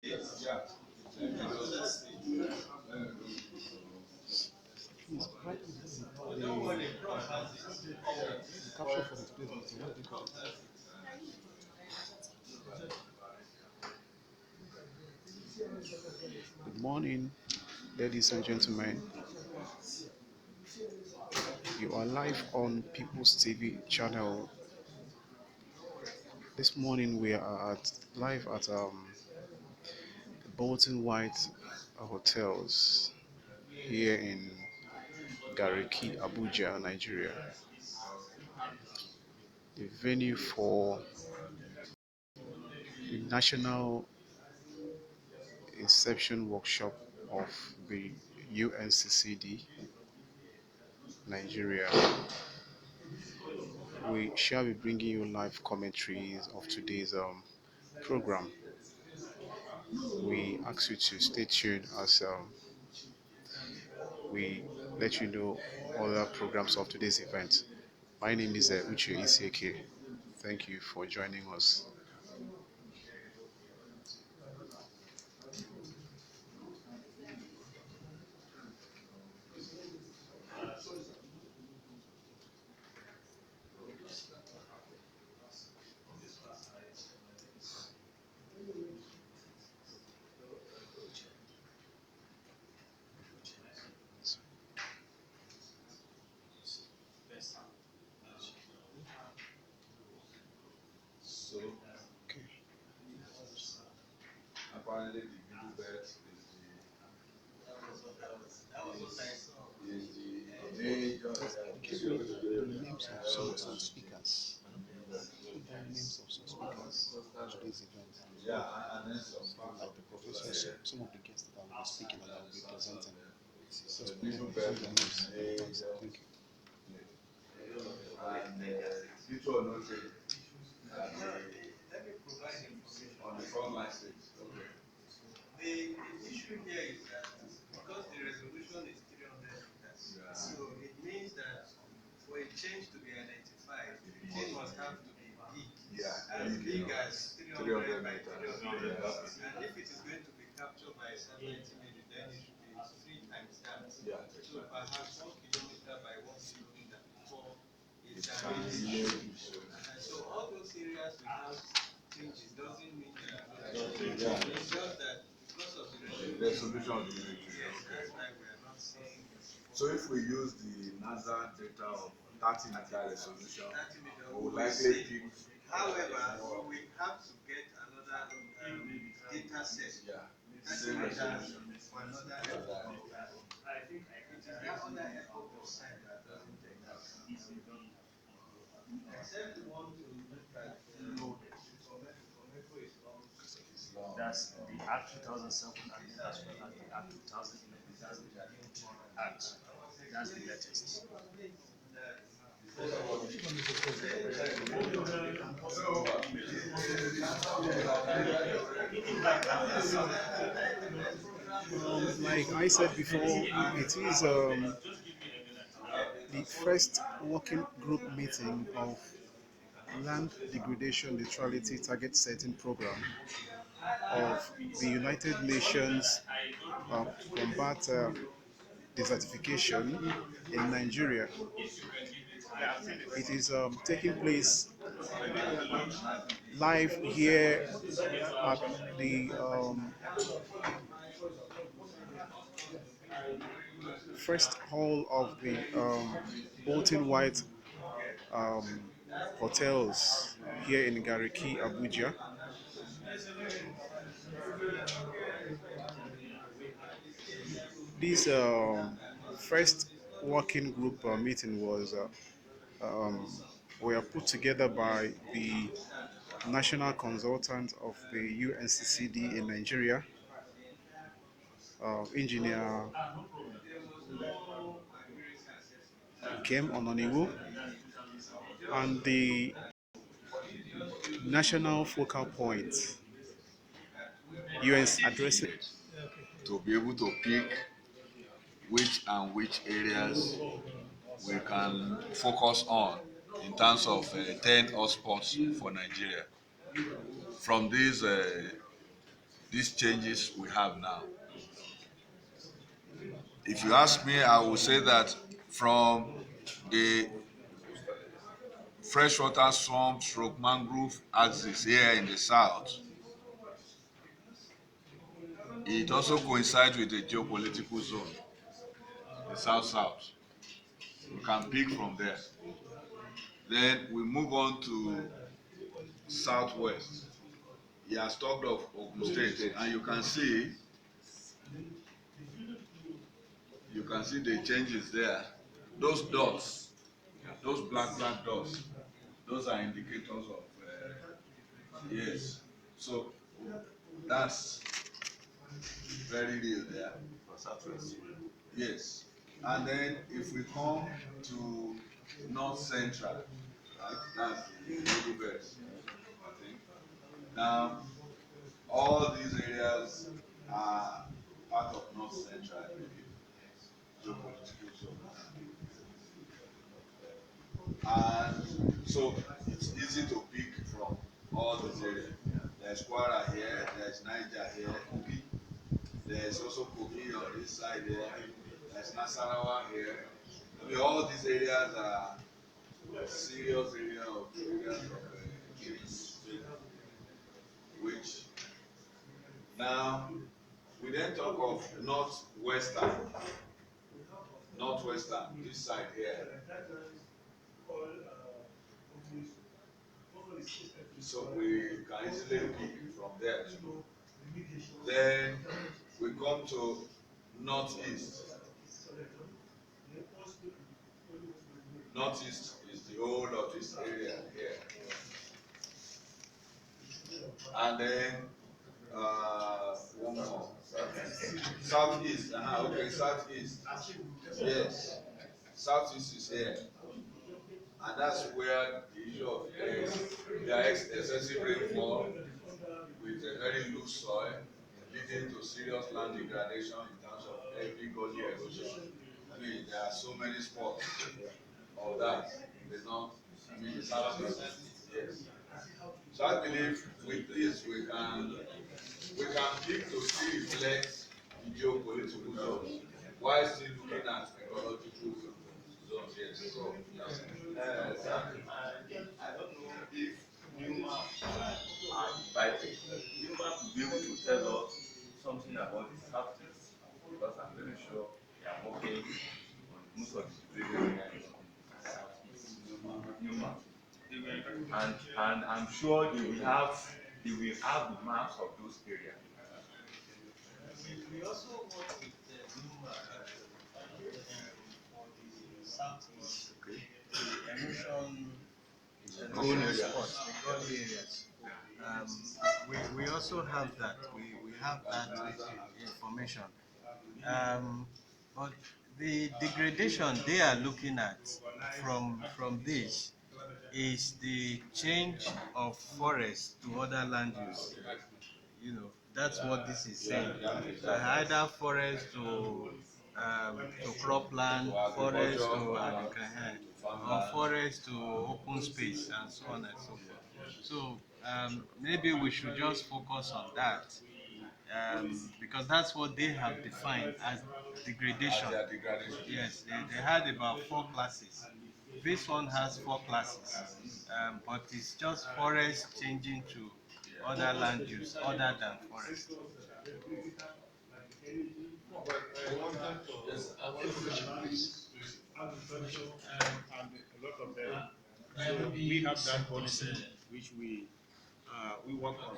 Please write the caption for today's meeting. What do you call it? Good morning, ladies and gentlemen. You are live on People's TV channel. This morning we are live at Bolton White Hotels here in Gariki, Abuja, Nigeria. The venue for the National Inception Workshop of the UNCCD Nigeria. We shall be bringing you live commentaries of today's program. We ask you to stay tuned as we let you know other programs of today's event. My name is Uche Isieke. Thank you for joining us. Okay. Apparently, the middle belt is the major. Give me the names of some speakers. Put down names of some speakers for today's event. Yeah, and then some Like the professors, some of the guests that will be speaking and that will be presenting. Just put middle down belt their is names. major. Thank you. And this one not really. On the front line stage. Okay. The issue here is that because the resolution is 300 meters, so it means that for a change to be identified, the change must have to be big, as big as 300 by 300. And if it is going to be captured by a certain centimeter, then it should be 3 times that. So perhaps 1 kilometer by 1 kilometer before it's arranged. And so all those areas without changes doesn't mean that it's just that because of the Resolution of the yes, that's why we are not seeing. So if we use the NASA data of 30 meter resolution, 30 meter, we will likely pick. However, we have to get another data set. Yeah. 30 meters for another airport. It is that other airport side that doesn't take that. Except we want to look at load. That's the Act 2007 and as well as the Act 2011. That's the Act. That's the latest. Like I said before, it is the first working group meeting of Land Degradation Neutrality Target Setting Program of the United Nations to combat desertification in Nigeria. It is taking place live here at the first hall of the Bolton White um, Hotels here in Gariki, Abuja. This first working group meeting was were put together by the national consultant of the UNCCD in Nigeria, Engineer Nkem Ononiwu, and the national focal point, UN's addressing. To be able to pick which areas we can focus on in terms of 10 hotspots for Nigeria. From these these changes we have now. If you ask me, I will say that from the freshwater swamp stroke mangrove axis here in the south, it also coincides with the geopolitical zone, the south-south. We can pick from there. Then we move on to southwest. He has talked of Ogun State, and you can see the changes there. Those dots, those black dots, those are indicators of yes. So that's very real there for southwest. Yes. And then if we come to north central, right, that's the middle belt, I think. Now, all these areas are part of north central, I believe, geopolitical zone. And so it's easy to pick from all those areas. There's Kwara here, there's Niger here, Kogi. There's also Kogi on this side here. There's Nasarawa here. I mean, all these areas are serious areas of change, which now we then talk of northwestern, this side here. So we can easily pick from there too. Then we come to northeast. Northeast is the whole of this area here. And then one more. Southeast. Okay, southeast. Yes. Southeast is here. And that's where the issue of excessive rainfall with a very loose soil leading to serious land degradation in terms of heavy gully erosion. I mean, there are so many spots of that. The north, I mean, the southeast. Yes. So I believe with this we can pick to still reflect the geopolitical zones while still looking at ecological zones. Yes. So yes. I don't know if Newman are invited. Newman will be able to tell us something about the Southeast, because I'm very sure they are working on most of the areas in the Southeast. Newman. And I'm sure they will have the maps of those areas. We also work with Newman for the Southeast, the erosion spots, the gully areas. We also have that. We have that information. But the degradation they are looking at from this is the change of forest to other land use. You know, that's what this is saying. Either forest to cropland, forest to Adeleke, or forest to open space, and so on and so forth. So maybe we should just focus on that, because that's what they have defined as degradation. Yes, they had about 4 classes. This one has 4 classes, but it's just forest changing to other land use other than forest. Agriculture and a lot of them. So we have that policy which we work on.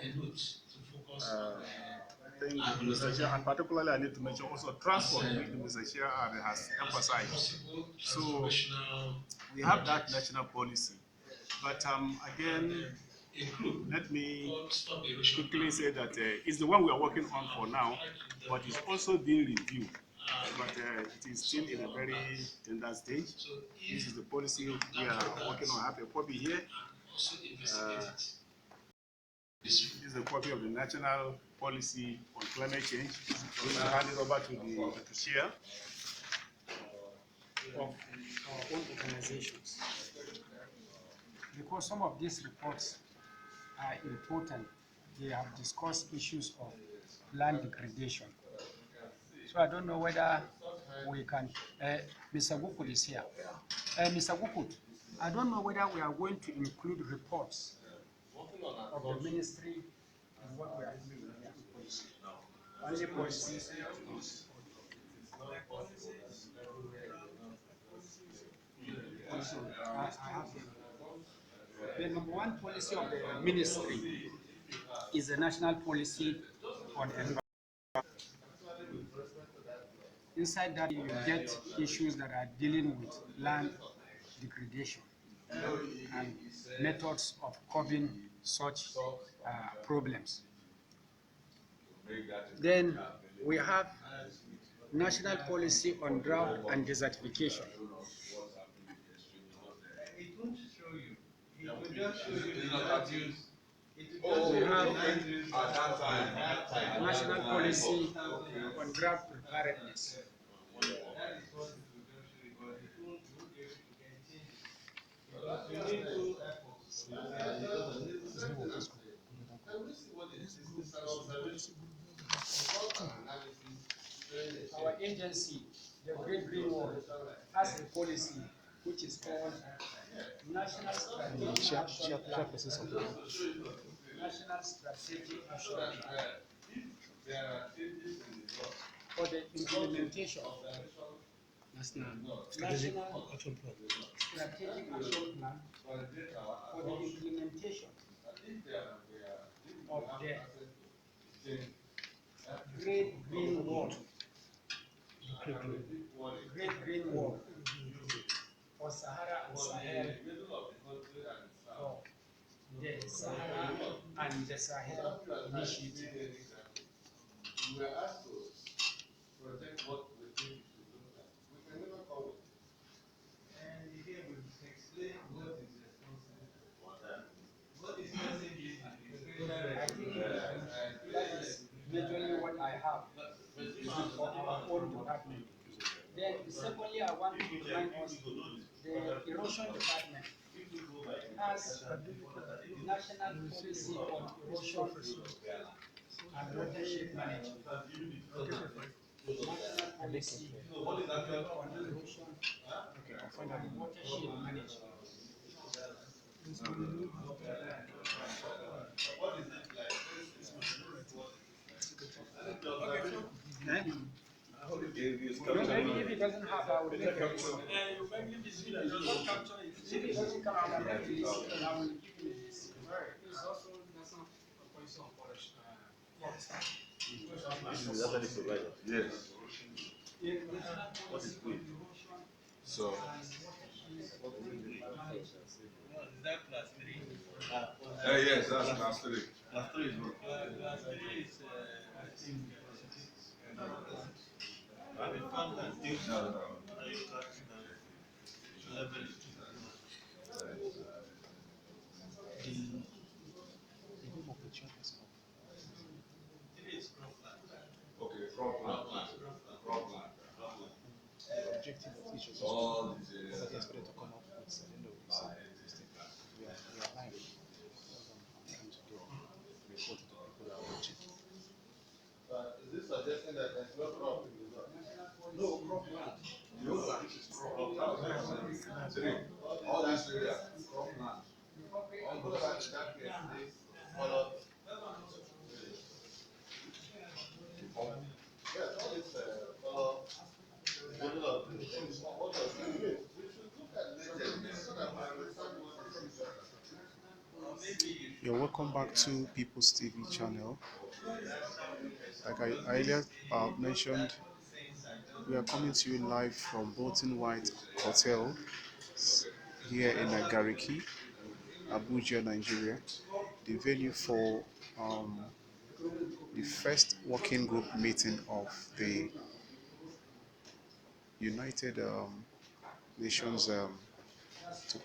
I think Mr. Shah, and particularly I need to mention also transport, which Mr. Shah has emphasized. So we have that national policy. But again, let me quickly say that it's the one we are working on for now, but it's also being reviewed. But it is still in a very tender stage. This is the policy we are working on. I have a copy here. This is a copy of the national policy on climate change. We will hand it over to the chair of our own organizations. Because some of these reports are important. They have discussed issues of land degradation. So I don't know whether we can, Mr. Gukut is here. Mr. Gukut, I don't know whether we are going to include reports of the ministry in what we are doing. Only policies. I have them. The number one policy of the ministry is the national policy on environment. Inside that, you get issues that are dealing with land degradation and methods of curbing such problems. Then we have national policy on drought and desertification. It won't show you. It will just show you the land use. We have national policy on drought preparedness. That is what it will just show you, but it won't be able to get changes. Because you need two efforts. Our agency, the Great Green Wall, has a policy which is called National Strategic Action Plan. National Strategic Action Plan. For the implementation of National Strategic Action Plan for the implementation of the Great Green Wall. Great Green Wall for Sahara and Sahel, for the Sahara and the Sahel Initiative. We were asked to protect what we think we should look at. We can never come with. And here we explain what is responsible. What is message I think that is majorly what I have for our own department. Then secondly, I want to remind us the erosion department has national policy on erosion and watershed management. National policy on erosion and watershed management. Maybe if it doesn't have, I will make a list. If it doesn't come, I will make a list and I will give you a list. It's also national policy on forest. This is actually provided. Yes. What is good? So. Is that class 3? Yes, that's class 3. Class 3 is what? Class 3 is, I think, Okay, cropland. The objective of each of these All these areas. is better to come up with the end of this. We are live. I'm trying to do a report to the people that are watching. Is this suggesting that there's no crop in the north? No cropland. This is cropland. All these areas, cropland. All those are in that case, this follow. Yes, all this follow. What does it mean? We should look at legend so that we understand what it is. You're welcome back to People's TV channel. Like I earlier mentioned, we are coming to you live from Abuja White Hotels here in Adeleke, Abuja, Nigeria. The venue for the first working group meeting of the United Nations to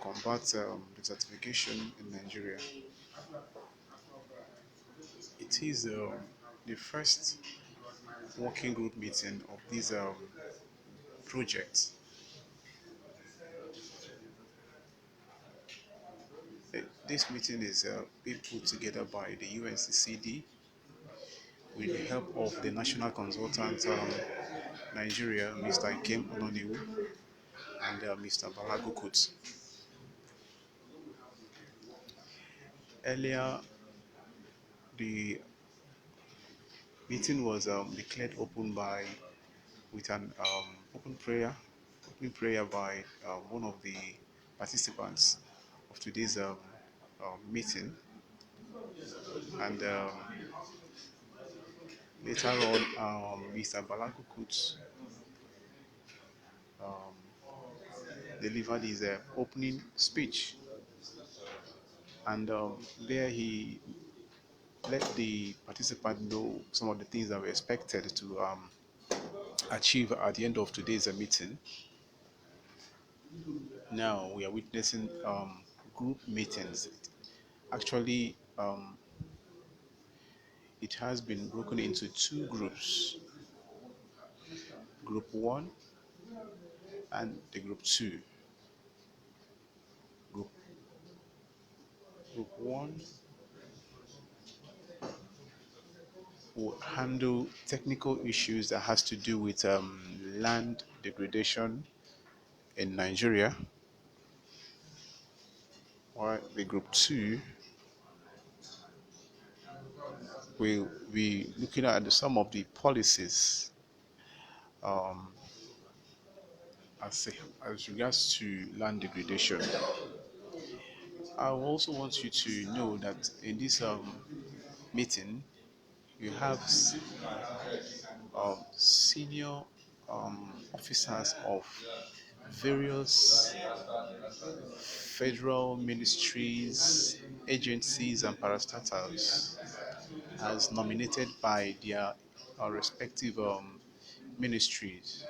combat desertification in Nigeria. It is the first working group meeting of this project. This meeting is being put together by the UNCCD with the help of the national consultant Nigeria, Mr. Nkem Ononiwu, and Mr. Bala Gukut. Earlier, the meeting was declared open by with an opening prayer by one of the participants of today's meeting, and later on, Mr. Bala Gukut um, delivered his opening speech, and there he let the participant know some of the things that were expected to achieve at the end of today's meeting. Now we are witnessing group meetings. Actually, it has been broken into two groups, group one and the group two. Group, group one will handle technical issues that has to do with land degradation in Nigeria, while the group two will be looking at some of the policies um, as regards to land degradation. I also want you to know that in this meeting, you have senior officers of various federal ministries, agencies, and parastatals as nominated by their respective ministries.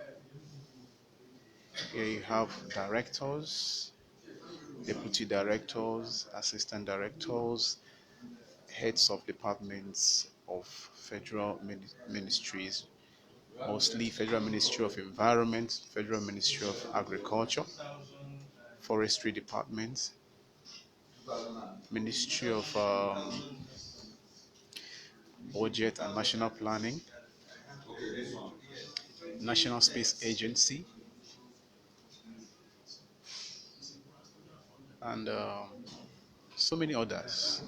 Here you have directors, deputy directors, assistant directors, heads of departments of federal ministries, mostly Federal Ministry of Environment, Federal Ministry of Agriculture, Forestry Department, Ministry of Budget and National Planning, National Space Agency, and so many others.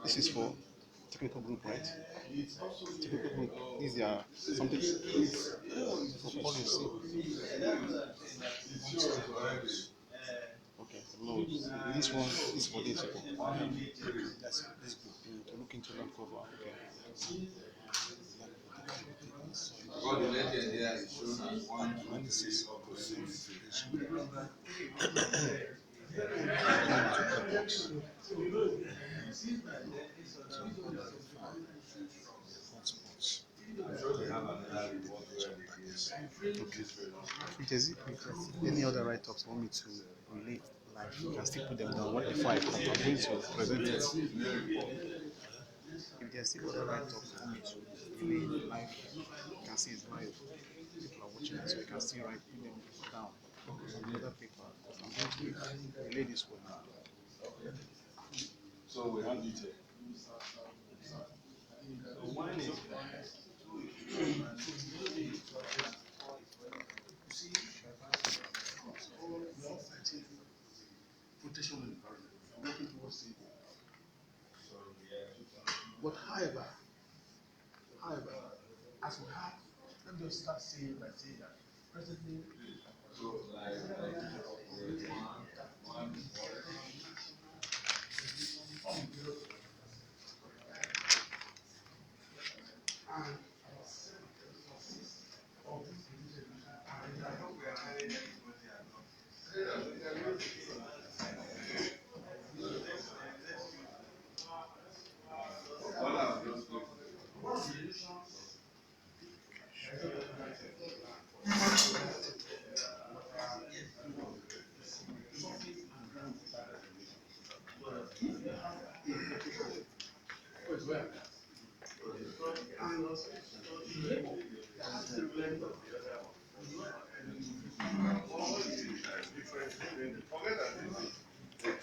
This is for technical group, right? Technical group. These are something for policy. Okay, no, this one is for this. That's this group to look into land cover. Okay. Because the legend here is shown as one Analysis of hotspots. I'm sure they have another report where they give Okay. If there's any other write-ups you want me to relate, like you can still put them down. What before I come, I'm going to present it. If there's still other write-ups you want me to relay live, you can see it's live. People are watching it, so you can still write them down on another paper. I'm going to relay this one now. So we have it. One is Protection of the environment, working towards it. But however, as we have, let me just start saying by saying that presently,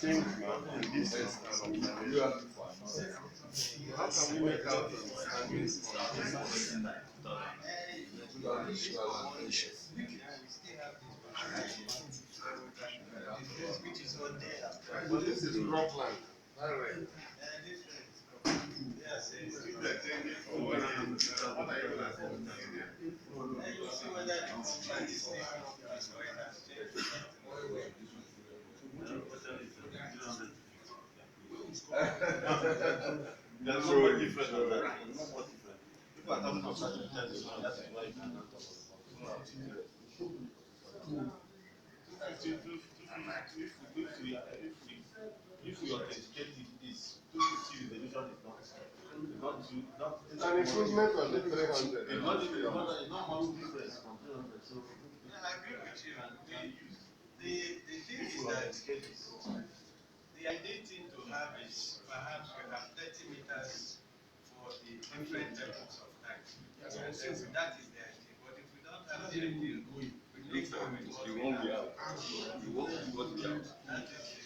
think this is an observation. How can we make out understandings from this? Which is on there. But this is cropland. Right. Yes, You see whether the cropland is still or it has changed. There's no more different on that. There's no more different. If I come from such a place, that is why you cannot talk about it. If we authenticate this 250 resolution is not an improvement on the 300. It's not much difference from 300. So I agree with you. The thing is that the ideal thing to have is perhaps we have 30 meters for the different levels of tanks. So that is the idea. But if we don't have the ideal, we don't go with what we have. You won't be out. You won't be what we have. That is